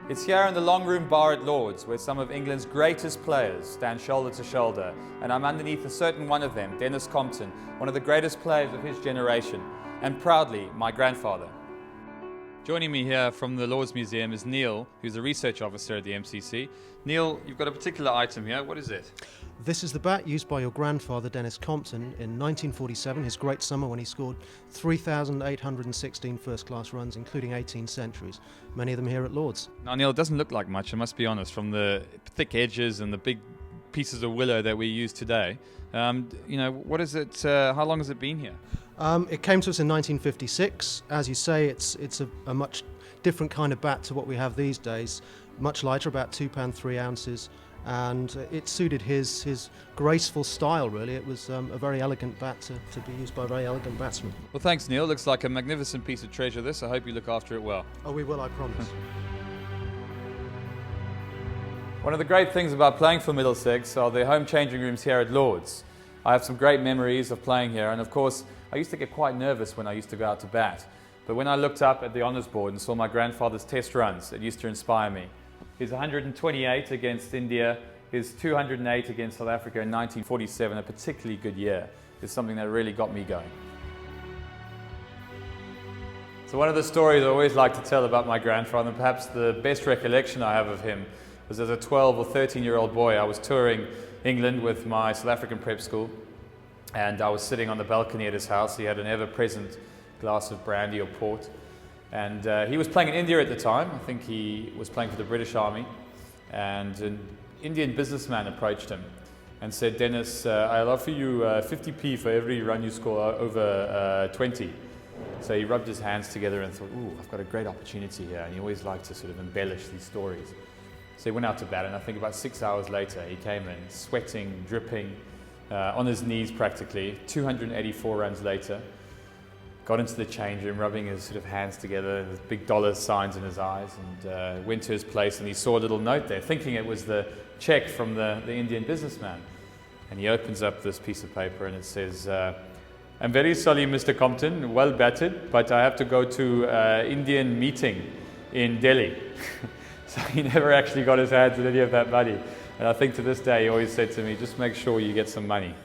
It's here in the Long Room Bar at Lord's where some of England's greatest players stand shoulder to shoulder, and I'm underneath a certain one of them, Denis Compton, one of the greatest players of his generation, and proudly my grandfather. Joining me here from the Lord's Museum is Neil, who's a research officer at the MCC. Neil, you've got a particular item here. What is it? This is the bat used by your grandfather Denis Compton in 1947, his great summer when he scored 3,816 first-class runs, including 18 centuries, many of them here at Lord's. Now, Neil, it doesn't look like much, I must be honest, from the thick edges and the big pieces of willow that we use today. What is it? How long has it been here? It came to us in 1956. As you say, it's a much different kind of bat to what we have these days, much lighter, about 2 pounds 3 ounces, and it suited his graceful style, really. It was a very elegant bat to be used by a very elegant batsman. Well, thanks, Neil. Looks like a magnificent piece of treasure, this. I hope you look after it well. Oh, we will, I promise. One of the great things about playing for Middlesex are the home changing rooms here at Lord's. I have some great memories of playing here, and of course I used to get quite nervous when I used to go out to bat. But when I looked up at the honours board and saw my grandfather's test runs, it used to inspire me. His 128 against India, his 208 against South Africa in 1947, a particularly good year, is something that really got me going. So one of the stories I always like to tell about my grandfather, and perhaps the best recollection I have of him, was as a 12 or 13-year-old boy. I was touring England with my South African prep school, and I was sitting on the balcony at his house. He had an ever-present glass of brandy or port, and he was playing in India at the time. I think he was playing for the British Army, and an Indian businessman approached him and said, "Dennis, I'll offer you 50p for every run you score over 20. So he rubbed his hands together and thought, "Ooh, I've got a great opportunity here," and he always liked to sort of embellish these stories. So he went out to bat, and I think about 6 hours later he came in, sweating, dripping, on his knees practically. 284 runs later, got into the change room, rubbing his sort of hands together, with big dollar signs in his eyes, and went to his place, and he saw a little note there, thinking it was the check from the Indian businessman. And he opens up this piece of paper, and it says, "I'm very sorry, Mr. Compton, well batted, but I have to go to Indian meeting in Delhi." So he never actually got his hands on any of that money. And I think to this day he always said to me, "Just make sure you get some money."